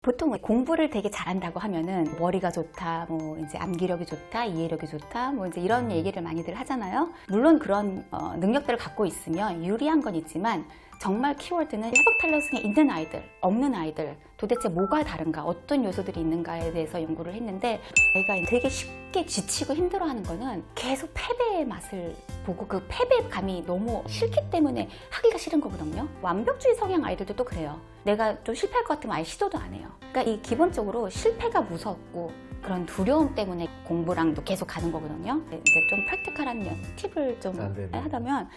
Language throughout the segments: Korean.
보통 공부를 되게 잘한다고 하면은 머리가 좋다, 뭐 이제 암기력이 좋다, 이해력이 좋다, 뭐 이제 이런 얘기를 많이들 하잖아요. 물론 그런 능력들을 갖고 있으면 유리한 건 있지만 정말 키워드는 회복 탄력성이 있는 아이들, 없는 아이들, 도대체 뭐가 다른가, 어떤 요소들이 있는가에 대해서 연구를 했는데, 아이가 되게 쉽게 지치고 힘들어하는 거는 계속 패배의 맛을 보고 그 패배감이 너무 싫기 때문에 하기가 싫은 거거든요. 완벽주의 성향 아이들도 또 그래요. 내가 좀 실패할 것 같으면 아예 시도도 안 해요. 그러니까 이 기본적으로 실패가 무섭고 그런 두려움 때문에 공부랑도 계속 가는 거거든요. 이제 좀 프랙티컬한 팁을 좀 하자면,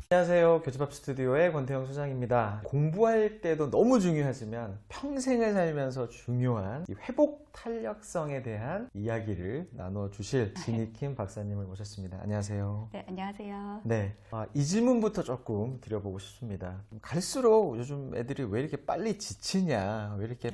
안녕하세요. 교집합 스튜디오의 권태영 소장입니다. 공부할 때도 너무 중요하지만 평생을 살면서 중요한 이 회복 탄력성에 대한 이야기를 나눠주실 진희킴 박사님을 모셨습니다. 안녕하세요. 네, 안녕하세요. 네, 이 질문부터 조금 드려보고 싶습니다. 갈수록 요즘 애들이 왜 이렇게 빨리 지치냐, 왜 이렇게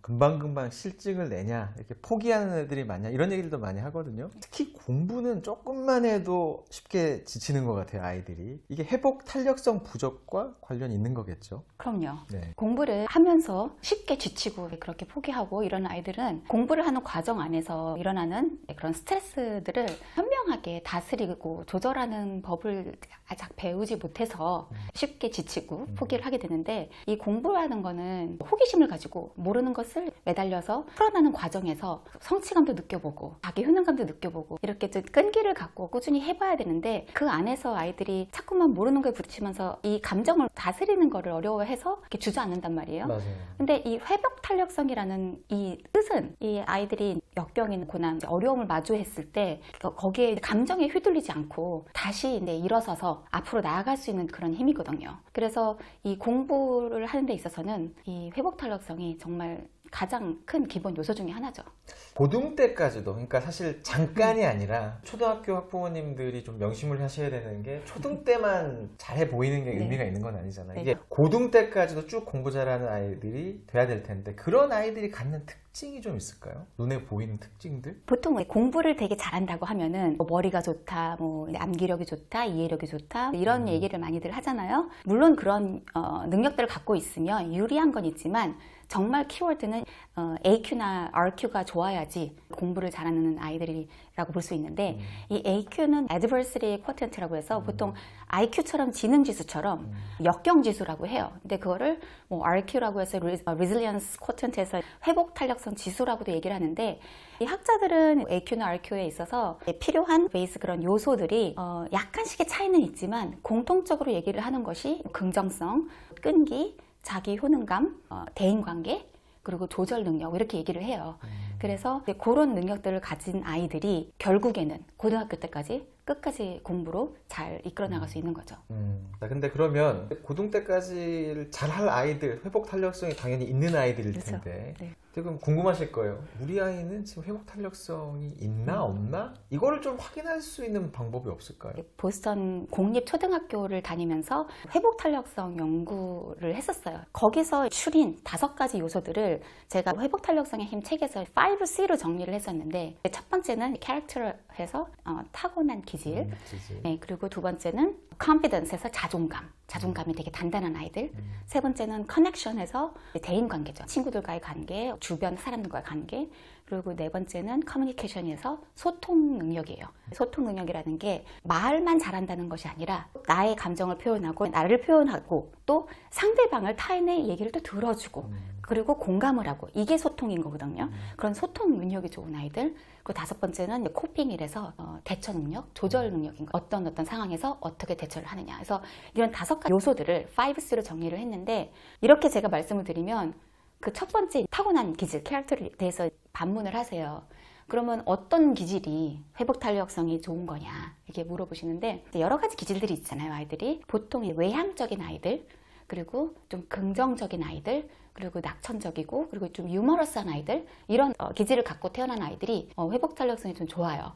금방금방 실증을 내냐, 이렇게 포기하는 애들이 많냐, 이런 얘기들도 많이 하거든요. 특히 공부는 조금만 해도 쉽게 지치는 것 같아요, 아이들이. 이게 회복 탄력성 부족과 관련이 있는 거겠죠? 그럼요. 네. 공부를 하면서 쉽게 지치고 그렇게 포기하고 이런 아이들은 공부를 하는 과정 안에서 일어나는 그런 스트레스들을 현명하게 다스리고 조절하는 법을 아직 배우지 못해서 쉽게 지치고 포기를 하게 되는데, 이 공부라는 거는 호기심을 가지고 모르는 것을 매달려서 풀어나는 과정에서 성취감도 느껴보고 자기 효능감도 느껴보고 이렇게 좀 끈기를 갖고 꾸준히 해봐야 되는데, 그 안에서 아이들이 자꾸만 모르는 거에 부딪히면서 이 감정을 다스리는 거를 어려워해서 이렇게 주저앉는단 말이에요. 맞아요. 근데 이 회복 탄력성이라는 이 뜻은 이 아이들이 역경이나 고난, 어려움을 마주했을 때 거기에 감정에 휘둘리지 않고 다시 이제 일어서서 앞으로 나아갈 수 있는 그런 힘이거든요. 그래서 이 공부를 하는 데 있어서는 이 회복 탄력성이 정말 가장 큰 기본 요소 중에 하나죠. 고등 때까지도, 그러니까 사실 잠깐이 아니라 초등학교 학부모님들이 좀 명심을 하셔야 되는 게, 초등 때만 잘해 보이는 게 의미가 있는 건 아니잖아요. 네. 이게 고등 때까지도 쭉 공부 잘하는 아이들이 돼야 될 텐데, 그런 아이들이 갖는 특징이 좀 있을까요? 눈에 보이는 특징들? 보통 공부를 되게 잘한다고 하면은 머리가 좋다, 뭐 암기력이 좋다, 이해력이 좋다, 이런 얘기를 많이들 하잖아요. 물론 그런 능력들을 갖고 있으면 유리한 건 있지만 정말 키워드는 AQ나 RQ가 좋아야지 공부를 잘하는 아이들이라고 볼 수 있는데, 이 AQ는 Adversary Quotient라고 해서 보통 IQ처럼 지능지수처럼 역경지수라고 해요. 근데 그거를 뭐 RQ라고 해서 Resilience Quotient에서 회복 탄력성 지수라고도 얘기를 하는데, 이 학자들은 AQ나 RQ에 있어서 필요한 베이스 그런 요소들이 약간씩의 차이는 있지만 공통적으로 얘기를 하는 것이 긍정성, 끈기, 자기 효능감, 대인관계, 그리고 조절 능력, 이렇게 얘기를 해요. 그래서 그런 능력들을 가진 아이들이 결국에는 고등학교 때까지 끝까지 공부로 잘 이끌어 나갈 수 있는 거죠. 근데 그러면 고등 때까지를 잘할 아이들, 회복 탄력성이 당연히 있는 아이들일 텐데, 네. 지금 궁금하실 거예요. 우리 아이는 지금 회복 탄력성이 있나 없나? 이거를 좀 확인할 수 있는 방법이 없을까요? 보스턴 공립초등학교를 다니면서 회복 탄력성 연구를 했었어요. 거기서 추린 5가지 요소들을 제가 회복 탄력성의 힘 책에서 5C로 정리를 했었는데, 첫 번째는 캐릭터를 해서 타고난 기질, 네, 그리고 두 번째는 confidence에서 자존감이 되게 단단한 아이들, 세 번째는 connection에서 대인관계죠. 친구들과의 관계, 주변 사람들과의 관계, 그리고 네 번째는 커뮤니케이션에서 소통 능력이에요. 소통 능력이라는 게 말만 잘한다는 것이 아니라 나의 감정을 표현하고 나를 표현하고 또 상대방을 타인의 얘기를 또 들어주고 그리고 공감을 하고, 이게 소통인 거거든요. 그런 소통 능력이 좋은 아이들. 그리고 다섯 번째는 코핑이라서 대처 능력, 조절 능력인 거. 어떤 상황에서 어떻게 대처를 하느냐. 그래서 이런 5가지 요소들을 5C로 정리를 했는데, 이렇게 제가 말씀을 드리면 그 첫 번째 타고난 기질, 캐릭터에 대해서 반문을 하세요. 그러면 어떤 기질이 회복 탄력성이 좋은 거냐 이렇게 물어보시는데, 여러 가지 기질들이 있잖아요. 아이들이 보통 외향적인 아이들, 그리고 좀 긍정적인 아이들, 그리고 낙천적이고, 그리고 좀 유머러스한 아이들, 이런 기질을 갖고 태어난 아이들이 회복 탄력성이 좀 좋아요.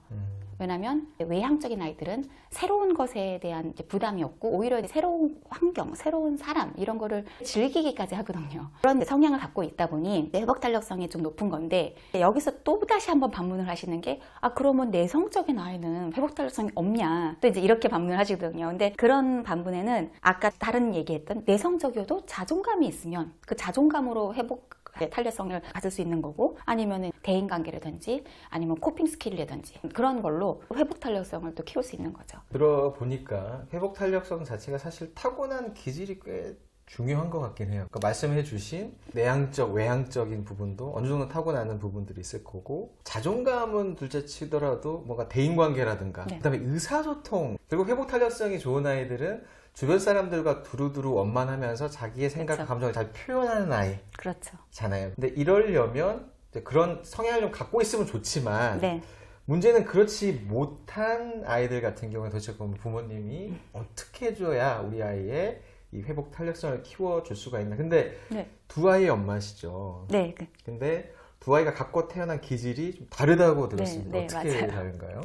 왜냐하면 외향적인 아이들은 새로운 것에 대한 이제 부담이 없고 오히려 이제 새로운 환경, 새로운 사람 이런 거를 즐기기까지 하거든요. 그런 성향을 갖고 있다 보니 회복 탄력성이 좀 높은 건데 여기서 또 다시 한번 반문을 하시는 게 그러면 내성적인 아이는 회복 탄력성이 없냐 또 이제 이렇게 반문을 하시거든요. 근데 그런 반문에는 아까 다른 얘기했던 내성적이어도 자존감이 있으면 그 자존감으로 회복 탄력성을 가질 수 있는 거고 아니면 대인관계라든지 아니면 코핑 스킬이라든지 그런 걸로 회복 탄력성을 또 키울 수 있는 거죠. 들어보니까 회복 탄력성 자체가 사실 타고난 기질이 꽤 중요한 것 같긴 해요. 그러니까 말씀해 주신 내향적, 외향적인 부분도 어느 정도 타고나는 부분들이 있을 거고 자존감은 둘째 치더라도 뭔가 대인관계라든가 네. 그다음에 의사소통 그리고 회복 탄력성이 좋은 아이들은 주변 사람들과 두루두루 원만하면서 자기의 생각과 그렇죠. 감정을 잘 표현하는 그렇죠. 아이잖아요. 근데 이러려면 이제 그런 성향을 좀 갖고 있으면 좋지만 네. 문제는 그렇지 못한 아이들 같은 경우에 도대체 그럼 부모님이 어떻게 해줘야 우리 아이의 이 회복 탄력성을 키워줄 수가 있나. 근데 네. 두 아이의 엄마시죠. 네. 근데 두 아이가 갖고 태어난 기질이 좀 다르다고 들었습니다. 네, 어떻게 맞아요. 다른가요?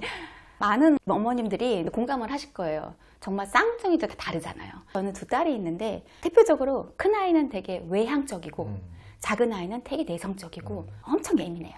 많은 어머님들이 공감을 하실 거예요. 정말 쌍둥이도 다르잖아요. 저는 두 딸이 있는데 대표적으로 큰 아이는 되게 외향적이고 작은 아이는 되게 내성적이고 엄청 예민해요.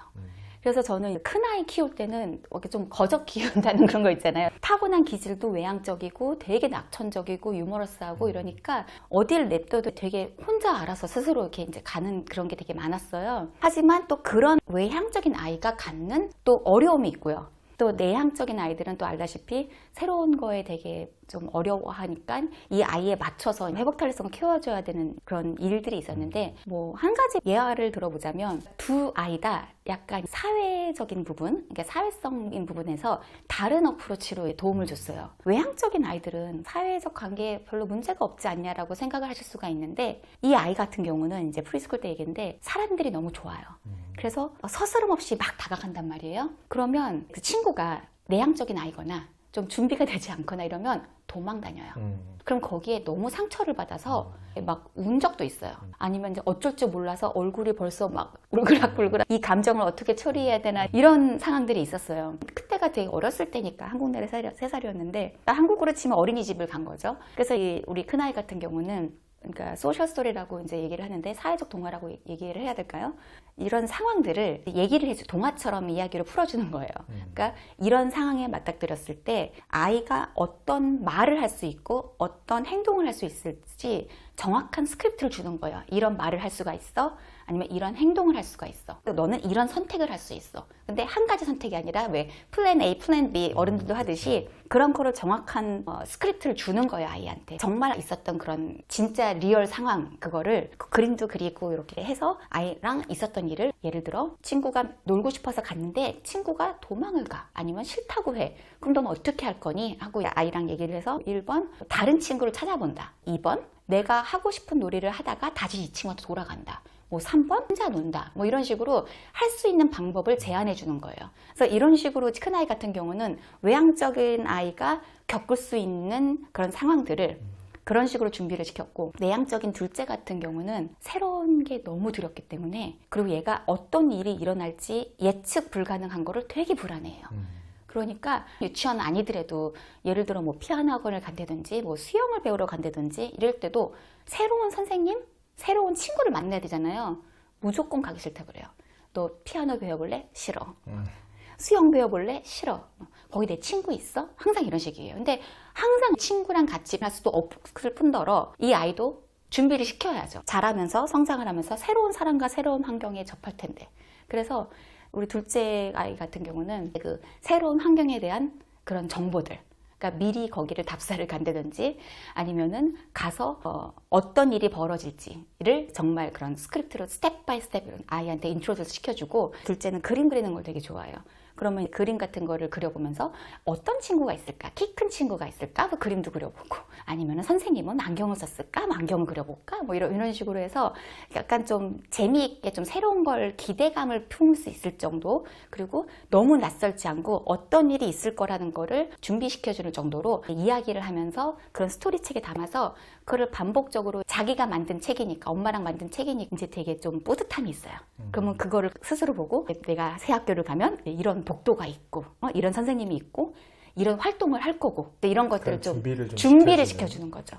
그래서 저는 큰 아이 키울 때는 이렇게 좀 거적 키운다는 그런 거 있잖아요. 타고난 기질도 외향적이고 되게 낙천적이고 유머러스하고 이러니까 어디를 냅둬도 되게 혼자 알아서 스스로 이렇게 이제 가는 그런 게 되게 많았어요. 하지만 또 그런 외향적인 아이가 갖는 또 어려움이 있고요. 또 내향적인 아이들은 또 알다시피 새로운 거에 되게 좀 어려워하니까 이 아이에 맞춰서 회복 탄력성을 키워줘야 되는 그런 일들이 있었는데 뭐 한 가지 예화를 들어보자면 두 아이 다 약간 사회적인 부분, 그러니까 사회성인 부분에서 다른 어프로치로 도움을 줬어요. 외향적인 아이들은 사회적 관계에 별로 문제가 없지 않냐라고 생각을 하실 수가 있는데 이 아이 같은 경우는 이제 프리스쿨 때 얘기인데 사람들이 너무 좋아요. 그래서 서스럼 없이 막 다가간단 말이에요. 그러면 그 친구가 내향적인 아이거나 좀 준비가 되지 않거나 이러면 도망 다녀요. 그럼 거기에 너무 상처를 받아서 막 운 적도 있어요. 아니면 이제 어쩔 줄 몰라서 얼굴이 벌써 막 울그락불그락 이 감정을 어떻게 처리해야 되나 이런 상황들이 있었어요. 그때가 되게 어렸을 때니까 한국 나이로 3살이었는데 한국으로 치면 어린이집을 간 거죠. 그래서 우리 큰아이 같은 경우는 그러니까 소셜 스토리라고 이제 얘기를 하는데 사회적 동화라고 얘기를 해야 될까요? 이런 상황들을 얘기를 해줘 동화처럼 이야기로 풀어주는 거예요. 그러니까 이런 상황에 맞닥뜨렸을 때 아이가 어떤 말을 할 수 있고 어떤 행동을 할 수 있을지 정확한 스크립트를 주는 거예요. 이런 말을 할 수가 있어. 아니면 이런 행동을 할 수가 있어. 너는 이런 선택을 할 수 있어. 근데 한 가지 선택이 아니라 왜 플랜 A, 플랜 B 어른들도 하듯이 그런 거를 정확한 스크립트를 주는 거예요, 아이한테. 정말 있었던 그런 진짜 리얼 상황 그거를 그림도 그리고 이렇게 해서 아이랑 있었던 일을 예를 들어 친구가 놀고 싶어서 갔는데 친구가 도망을 가. 아니면 싫다고 해. 그럼 넌 어떻게 할 거니? 하고 아이랑 얘기를 해서 1번 다른 친구를 찾아본다. 2번 내가 하고 싶은 놀이를 하다가 다시 이 친구한테 돌아간다. 뭐 3번 혼자 논다. 뭐 이런 식으로 할 수 있는 방법을 제안해 주는 거예요. 그래서 이런 식으로 큰아이 같은 경우는 외향적인 아이가 겪을 수 있는 그런 상황들을 그런 식으로 준비를 시켰고 내향적인 둘째 같은 경우는 새로운 게 너무 두렵기 때문에 그리고 얘가 어떤 일이 일어날지 예측 불가능한 거를 되게 불안해해요. 그러니까 유치원 아니더라도 예를 들어 뭐 피아노 학원을 간다든지 뭐 수영을 배우러 간다든지 이럴 때도 새로운 선생님, 새로운 친구를 만나야 되잖아요. 무조건 가기 싫다 그래요. 너 피아노 배워볼래? 싫어. 수영 배워볼래? 싫어. 거기 내 친구 있어? 항상 이런 식이에요. 근데 항상 친구랑 같이 할 수도 없을 뿐더러 이 아이도 준비를 시켜야죠. 자라면서 성장을 하면서 새로운 사람과 새로운 환경에 접할 텐데. 그래서 우리 둘째 아이 같은 경우는 그 새로운 환경에 대한 그런 정보들, 그러니까 미리 거기를 답사를 간다든지 아니면은 가서 어떤 일이 벌어질지를 정말 그런 스크립트로 스텝 바이 스텝 아이한테 인트로듀스 시켜주고 둘째는 그림 그리는 걸 되게 좋아해요. 그러면 그림 같은 거를 그려보면서 어떤 친구가 있을까? 키 큰 친구가 있을까? 그 그림도 그려보고 아니면 선생님은 안경을 썼을까? 뭐 안경을 그려볼까? 뭐 이런 식으로 해서 약간 좀 재미있게 좀 새로운 걸 기대감을 품을 수 있을 정도 그리고 너무 낯설지 않고 어떤 일이 있을 거라는 거를 준비시켜주는 정도로 이야기를 하면서 그런 스토리책에 담아서 그걸 반복적으로 자기가 만든 책이니까, 엄마랑 만든 책이니까 이제 되게 좀 뿌듯함이 있어요. 그러면 그거를 스스로 보고 내가 새 학교를 가면 이런 독도가 있고 이런 선생님이 있고 이런 활동을 할 거고 이런 것들을 좀 준비를 시켜주는 거죠.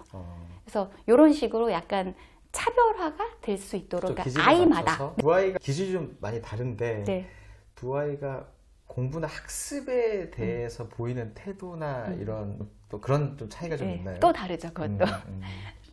그래서 이런 식으로 약간 차별화가 될 수 있도록 그러니까 아이마다 두 아이가 기질이 좀 많이 다른데 네. 두 아이가 공부나 학습에 대해서 보이는 태도나 이런 또 그런 좀 차이가 좀 네, 있나요? 또 다르죠, 그것도.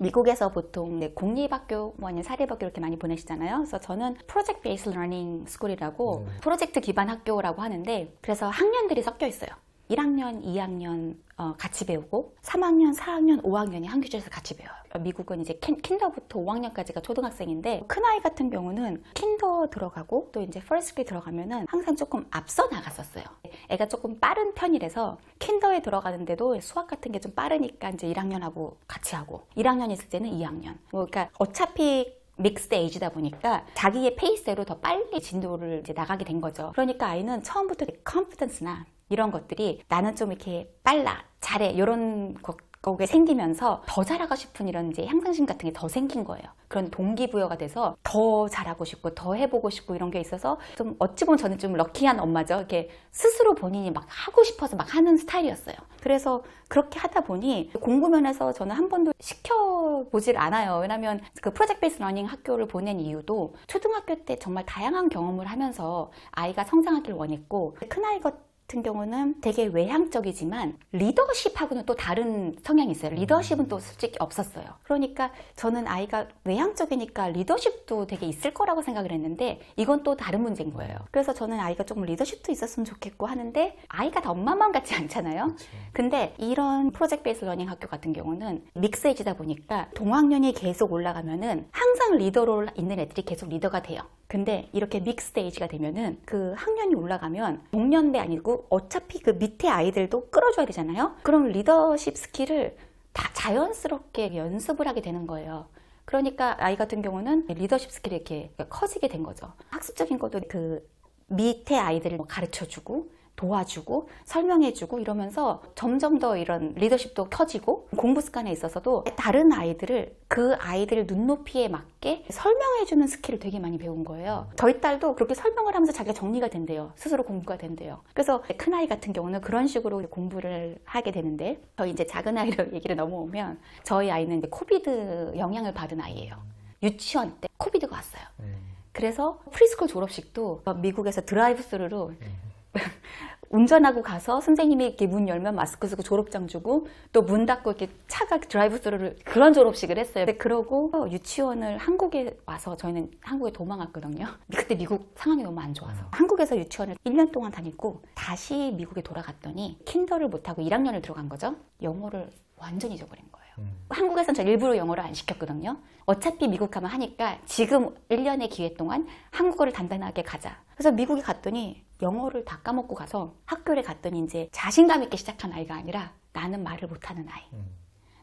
미국에서 보통 공립학교, 뭐 아니면 사립학교 이렇게 많이 보내시잖아요. 그래서 저는 프로젝트 베이스 러닝 스쿨이라고 프로젝트 기반 학교라고 하는데, 그래서 학년들이 섞여 있어요. 1학년, 2학년 같이 배우고 3학년, 4학년, 5학년이 한 교실에서 같이 배워요. 미국은 이제 킨더부터 5학년까지가 초등학생인데 큰아이 같은 경우는 킨더 들어가고 또 이제 퍼스트 들어가면은 항상 조금 앞서 나갔었어요. 애가 조금 빠른 편이라서 킨더에 들어가는데도 수학 같은 게 좀 빠르니까 이제 1학년하고 같이 하고 1학년 있을 때는 2학년. 그러니까 어차피 믹스드 에이지다 보니까 자기의 페이스대로 더 빨리 진도를 이제 나가게 된 거죠. 그러니까 아이는 처음부터 컨피던스나 이런 것들이 나는 좀 이렇게 빨라, 잘해 이런 거게 생기면서 더 잘하고 싶은 이런 이제 향상심 같은 게 더 생긴 거예요. 그런 동기부여가 돼서 더 잘하고 싶고 더 해보고 싶고 이런 게 있어서 좀 어찌 보면 저는 좀 럭키한 엄마죠. 이렇게 스스로 본인이 막 하고 싶어서 막 하는 스타일이었어요. 그래서 그렇게 하다 보니 공부 면에서 저는 한 번도 시켜보질 않아요. 왜냐하면 그 프로젝트 베이스 러닝 학교를 보낸 이유도 초등학교 때 정말 다양한 경험을 하면서 아이가 성장하길 원했고 큰아이 같은 경우는 되게 외향적이지만 리더십하고는 또 다른 성향이 있어요. 리더십은 또 솔직히 없었어요. 그러니까 저는 아이가 외향적이니까 리더십도 되게 있을 거라고 생각을 했는데 이건 또 다른 문제인 거예요. 그래서 저는 아이가 조금 리더십도 있었으면 좋겠고 하는데 아이가 다 엄마 마음 같지 않잖아요. 그렇죠. 근데 이런 프로젝트 베이스 러닝 학교 같은 경우는 믹스에이지다 보니까 동학년이 계속 올라가면은 항상 리더로 있는 애들이 계속 리더가 돼요. 근데 이렇게 믹스드 에이지가 되면은 그 학년이 올라가면 동년배 아니고 어차피 그 밑에 아이들도 끌어줘야 되잖아요. 그럼 리더십 스킬을 다 자연스럽게 연습을 하게 되는 거예요. 그러니까 아이 같은 경우는 리더십 스킬이 이렇게 커지게 된 거죠. 학습적인 것도 그 밑에 아이들을 가르쳐주고 도와주고 설명해주고 이러면서 점점 더 이런 리더십도 커지고 공부 습관에 있어서도 다른 아이들을 그 아이들 눈높이에 맞게 설명해주는 스킬을 되게 많이 배운 거예요. 저희 딸도 그렇게 설명을 하면서 자기가 정리가 된대요. 스스로 공부가 된대요. 그래서 큰아이 같은 경우는 그런 식으로 공부를 하게 되는데 저희 이제 작은 아이로 얘기를 넘어오면 저희 아이는 이제 코비드 영향을 받은 아이예요. 유치원 때 코비드가 왔어요. 그래서 프리스쿨 졸업식도 미국에서 드라이브 스루로 운전하고 가서 선생님이 이렇게 문 열면 마스크 쓰고 졸업장 주고 또 문 닫고 이렇게 차가 드라이브 스루를 그런 졸업식을 했어요. 근데 그러고 유치원을 한국에 와서 저희는 한국에 도망갔거든요. 그때 미국 상황이 너무 안 좋아서 한국에서 유치원을 1년 동안 다니고 다시 미국에 돌아갔더니 킨더를 못하고 1학년을 들어간 거죠. 영어를 완전히 잊어버린 거예요. 한국에서는 저 일부러 영어를 안 시켰거든요. 어차피 미국 가면 하니까 지금 1년의 기회 동안 한국어를 단단하게 가자. 그래서 미국에 갔더니 영어를 다 까먹고 가서 학교에 갔더니 이제 자신감 있게 시작한 아이가 아니라 나는 말을 못하는 아이.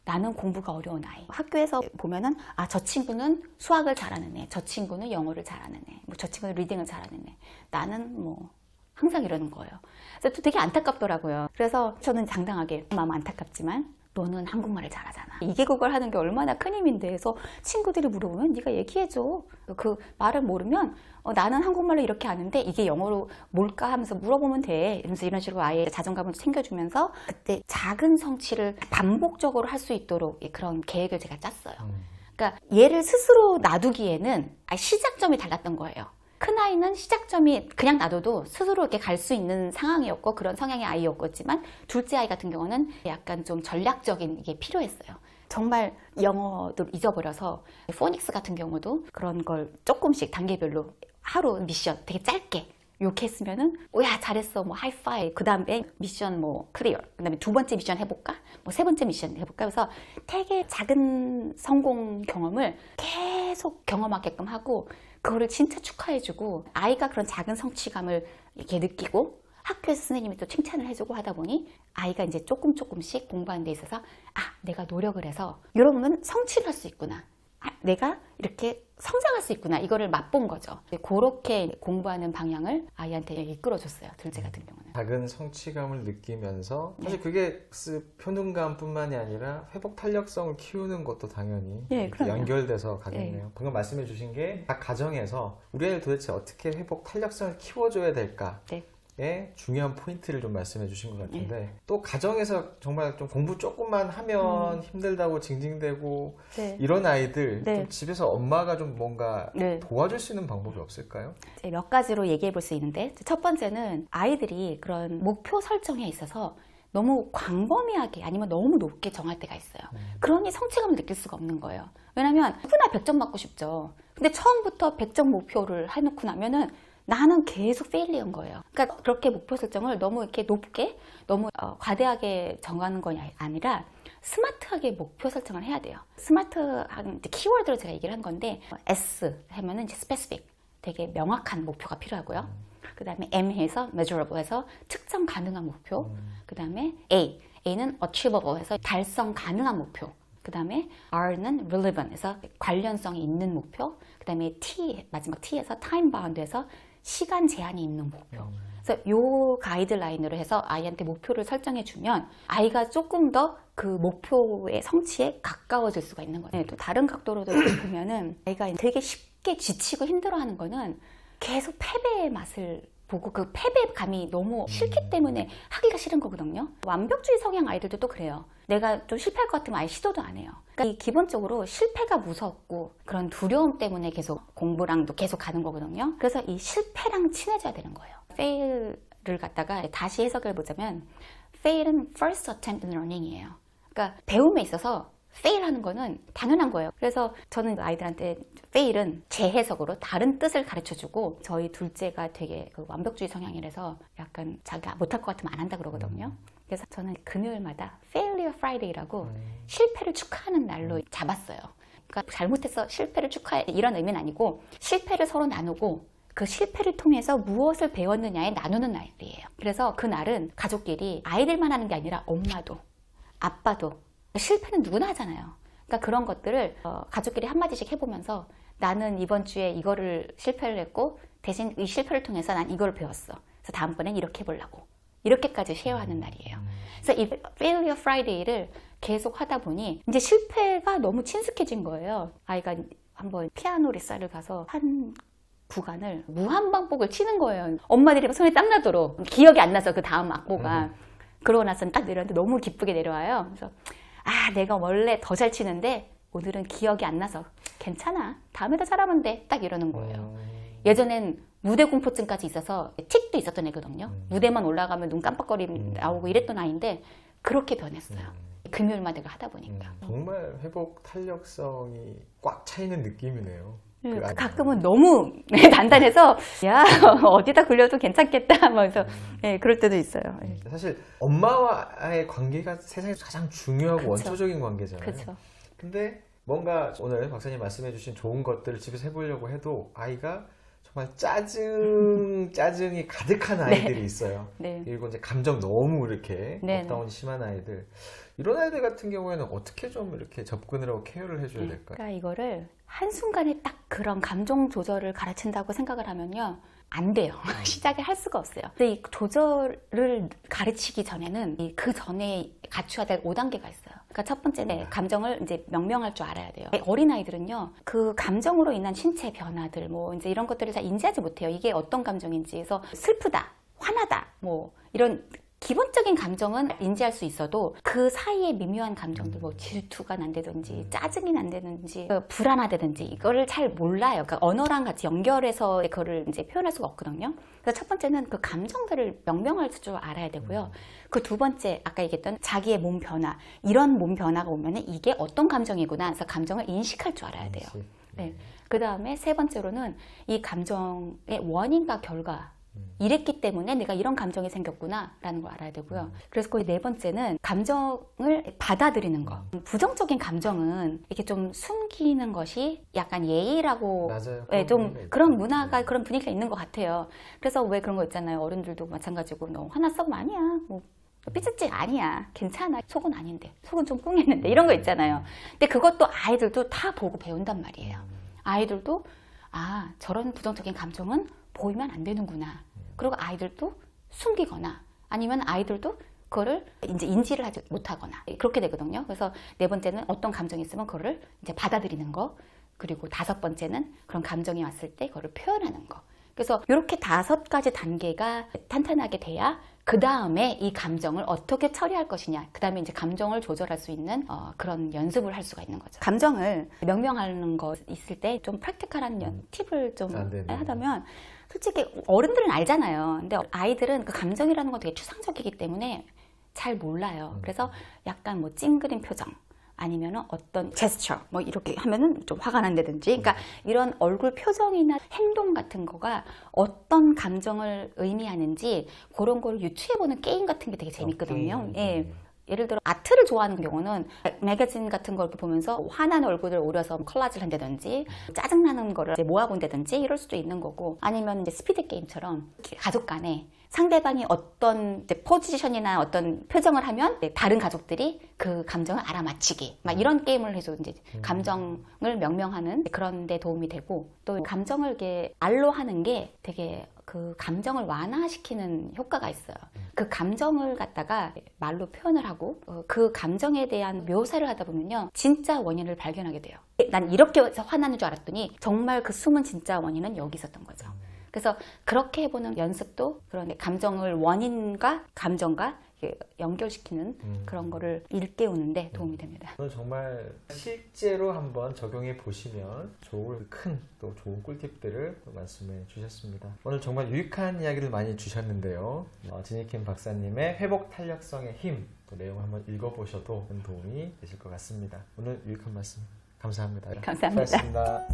나는 공부가 어려운 아이. 학교에서 보면은 저 친구는 수학을 잘하는 애. 저 친구는 영어를 잘하는 애. 뭐 저 친구는 리딩을 잘하는 애. 나는 뭐 항상 이러는 거예요. 그래서 또 되게 안타깝더라고요. 그래서 저는 당당하게 마음 안타깝지만 너는 한국말을 잘하잖아. 2개국어를 하는 게 얼마나 큰 힘인데. 그래서 친구들이 물어보면 네가 얘기해줘. 그 말을 모르면 나는 한국말로 이렇게 아는데 이게 영어로 뭘까 하면서 물어보면 돼. 이러면서 이런 식으로 아이의 자존감을 챙겨주면서 그때 작은 성취를 반복적으로 할 수 있도록 그런 계획을 제가 짰어요. 그러니까 얘를 스스로 놔두기에는 시작점이 달랐던 거예요. 큰아이는 시작점이 그냥 놔둬도 스스로 이렇게 갈 수 있는 상황이었고 그런 성향의 아이였지만 둘째 아이 같은 경우는 약간 좀 전략적인 게 필요했어요. 정말 영어도 잊어버려서 포닉스 같은 경우도 그런 걸 조금씩 단계별로 하루 미션 되게 짧게 이렇게 했으면은 야 잘했어 뭐 하이파이 그 다음에 미션 뭐 클리어 그 다음에 두 번째 미션 해볼까 뭐 세 번째 미션 해볼까 그래서 되게 작은 성공 경험을 계속 경험하게끔 하고 그거를 진짜 축하해주고 아이가 그런 작은 성취감을 이렇게 느끼고 학교에서 선생님이 또 칭찬을 해주고 하다 보니 아이가 이제 조금씩 공부하는 데 있어서 내가 노력을 해서 이러면 성취를 할 수 있구나. 내가 이렇게 성장할 수 있구나 이거를 맛본 거죠. 그렇게 공부하는 방향을 아이한테 이끌어줬어요. 둘째 같은 경우는. 작은 성취감을 느끼면서 사실 네. 그게 효능감뿐만이 아니라 회복 탄력성을 키우는 것도 당연히 네, 이렇게 그럼요. 연결돼서 가겠네요. 방금 말씀해 주신 게 각 가정에서 우리 애를 도대체 어떻게 회복 탄력성을 키워줘야 될까? 네. 의 중요한 포인트를 좀 말씀해 주신 것 같은데 또 가정에서 정말 좀 공부 조금만 하면 힘들다고 징징대고 네. 이런 아이들 네. 좀 집에서 엄마가 좀 뭔가 네. 도와줄 수 있는 방법이 없을까요? 이제 몇 가지로 얘기해 볼 수 있는데 첫 번째는 아이들이 그런 목표 설정에 있어서 너무 광범위하게 아니면 너무 높게 정할 때가 있어요. 그러니 성취감을 느낄 수가 없는 거예요. 왜냐면 누구나 100점 맞고 싶죠. 근데 처음부터 100점 목표를 해놓고 나면은 나는 계속 페일리어인 거예요. 그러니까 그렇게 목표 설정을 너무 이렇게 높게 너무 과대하게 정하는 건 아니라 스마트하게 목표 설정을 해야 돼요. 스마트한 키워드로 제가 얘기를 한 건데 S 하면은 이제 specific, 되게 명확한 목표가 필요하고요. 그 다음에 M 해서 measurable 해서 측정 가능한 목표. 그 다음에 A는 achievable 해서 달성 가능한 목표. 그 다음에 R는 relevant 해서 관련성이 있는 목표. 그 다음에 마지막 T에서 time bound 해서 시간 제한이 있는 목표. 그래서 요 가이드라인으로 해서 아이한테 목표를 설정해 주면 아이가 조금 더 그 목표의 성취에 가까워질 수가 있는 거예요. 또 다른 각도로도 보면은 아이가 되게 쉽게 지치고 힘들어하는 거는 계속 패배의 맛을 보고 그 패배감이 너무 싫기 때문에 하기가 싫은 거거든요. 완벽주의 성향 아이들도 또 그래요. 내가 좀 실패할 것 같으면 아예 시도도 안 해요. 그러니까 기본적으로 실패가 무섭고 그런 두려움 때문에 계속 공부랑도 계속 가는 거거든요. 그래서 이 실패랑 친해져야 되는 거예요. fail을 갖다가 다시 해석을 보자면 fail은 first attempt in learning이에요. 그러니까 배움에 있어서 fail하는 거는 당연한 거예요. 그래서 저는 아이들한테 fail은 제 해석으로 다른 뜻을 가르쳐주고 저희 둘째가 되게 그 완벽주의 성향이라서 약간 자기가 못할 것 같으면 안 한다 그러거든요. 그래서 저는 금요일마다 Failure Friday라고 실패를 축하하는 날로 잡았어요. 그러니까 잘못해서 실패를 축하해 이런 의미는 아니고 실패를 서로 나누고 그 실패를 통해서 무엇을 배웠느냐에 나누는 날이에요. 그래서 그 날은 가족끼리 아이들만 하는 게 아니라 엄마도 아빠도 실패는 누구나 하잖아요. 그러니까 그런 것들을 가족끼리 한마디씩 해보면서 나는 이번 주에 이거를 실패를 했고 대신 이 실패를 통해서 난 이걸 배웠어. 그래서 다음번엔 이렇게 해보려고. 이렇게까지 쉐어하는 날이에요. 그래서 이 Failure Friday를 계속 하다 보니 이제 실패가 너무 친숙해진 거예요. 아이가 한번 피아노 리사를 가서 한 구간을 무한반복을 치는 거예요. 엄마들이 손에 땀나도록 기억이 안 나서 그 다음 악보가. 그러고 나서는 딱 내려왔는데 너무 기쁘게 내려와요. 그래서 내가 원래 더 잘 치는데 오늘은 기억이 안 나서 괜찮아. 다음에 더 잘하면 돼. 딱 이러는 거예요. 예전엔 무대 공포증까지 있어서 틱도 있었던 애거든요. 무대만 올라가면 눈 깜빡거림 나오고 이랬던 아이인데 그렇게 변했어요. 금요일마다 하다 보니까. 정말 회복 탄력성이 꽉 차 있는 느낌이네요. 가끔은 너무 단단해서 야 어디다 굴려도 괜찮겠다 하면서 그럴 때도 있어요. 사실 엄마와의 관계가 세상에서 가장 중요하고 그쵸. 원초적인 관계잖아요. 그렇죠. 근데 뭔가 오늘 박사님 말씀해 주신 좋은 것들을 집에서 해보려고 해도 아이가 정말 짜증이 가득한 아이들이 있어요. 네. 그리고 이제 감정 너무 이렇게 네, 업다운이 심한 아이들. 이런 아이들 같은 경우에는 어떻게 좀 이렇게 접근을 하고 케어를 해줘야 될까요? 그러니까 이거를 한순간에 딱 그런 감정 조절을 가르친다고 생각을 하면요. 안 돼요. 시작을 할 수가 없어요. 근데 이 조절을 가르치기 전에는 그 전에 갖춰야 될 5단계가 있어요. 그러니까 첫 번째는 감정을 이제 명명할 줄 알아야 돼요. 어린아이들은요, 그 감정으로 인한 신체 변화들, 뭐 이제 이런 것들을 잘 인지하지 못해요. 이게 어떤 감정인지. 그래서 슬프다, 화나다, 뭐 이런 기본적인 감정은 인지할 수 있어도 그 사이에 미묘한 감정들, 뭐 질투가 난다든지 짜증이 난다든지 불안하다든지 이거를 잘 몰라요. 그러니까 언어랑 같이 연결해서 그거를 이제 표현할 수가 없거든요. 그래서 첫 번째는 그 감정들을 명명할 줄 알아야 되고요. 그 두 번째 아까 얘기했던 자기의 몸 변화, 이런 몸 변화가 오면은 이게 어떤 감정이구나 해서 감정을 인식할 줄 알아야 돼요. 네. 그 다음에 세 번째로는 이 감정의 원인과 결과, 이랬기 때문에 내가 이런 감정이 생겼구나 라는 걸 알아야 되고요. 그래서 그 네 번째는 감정을 받아들이는 거. 부정적인 감정은 이렇게 좀 숨기는 것이 약간 예의라고 맞아요. 좀 그런 문화가 그런 분위기가 있는 것 같아요. 그래서 왜 그런 거 있잖아요. 어른들도 마찬가지고 너 화났어? 아니야. 뭐 삐졌지? 아니야. 괜찮아. 속은 아닌데. 속은 좀 꿍했는데. 이런 거 있잖아요. 근데 그것도 아이들도 다 보고 배운단 말이에요. 아이들도 아, 저런 부정적인 감정은 보이면 안 되는구나. 그리고 아이들도 숨기거나 아니면 아이들도 그거를 이제 인지를 하지 못하거나 그렇게 되거든요. 그래서 네 번째는 어떤 감정이 있으면 그거를 이제 받아들이는 거. 그리고 다섯 번째는 그런 감정이 왔을 때 그거를 표현하는 거. 그래서 이렇게 5가지 단계가 탄탄하게 돼야 그 다음에 이 감정을 어떻게 처리할 것이냐. 그 다음에 이제 감정을 조절할 수 있는 그런 연습을 할 수가 있는 거죠. 감정을 명명하는 거 있을 때 좀 프랙티컬한 팁을 좀 하자면 솔직히 어른들은 알잖아요. 근데 아이들은 그 감정이라는 건 되게 추상적이기 때문에 잘 몰라요. 그래서 약간 뭐 찡그린 표정 아니면은 어떤 제스처 뭐 이렇게 하면은 좀 화가 난다든지 그러니까 이런 얼굴 표정이나 행동 같은 거가 어떤 감정을 의미하는지 그런 걸 유추해보는 게임 같은 게 되게 재밌거든요. 예. 예를 들어 아트를 좋아하는 경우는 매거진 같은 걸 이렇게 보면서 화난 얼굴을 오려서 컬라지를 한다든지 짜증나는 거를 이제 모아본다든지 이럴 수도 있는 거고 아니면 이제 스피드 게임처럼 가족 간에 상대방이 어떤 이제 포지션이나 어떤 표정을 하면 다른 가족들이 그 감정을 알아맞히기 막 이런 게임을 해서 이제 감정을 명명하는 그런 데 도움이 되고 또 감정을 이렇게 말로 하는 게 되게 그 감정을 완화시키는 효과가 있어요. 그 감정을 갖다가 말로 표현을 하고 그 감정에 대한 묘사를 하다 보면요. 진짜 원인을 발견하게 돼요. 난 이렇게 해서 화나는 줄 알았더니 정말 그 숨은 진짜 원인은 여기 있었던 거죠. 그래서 그렇게 해보는 연습도 그런 감정을 원인과 감정과 연결시키는 그런 거를 일깨우는데 도움이 됩니다. 오늘 정말 실제로 한번 적용해 보시면 좋을 또 좋은 꿀팁들을 또 말씀해 주셨습니다. 오늘 정말 유익한 이야기를 많이 주셨는데요. 지니킴 박사님의 회복 탄력성의 힘 또 내용 한번 읽어보셔도 도움이 되실 것 같습니다. 오늘 유익한 말씀 감사합니다. 감사합니다. 수고하셨습니다.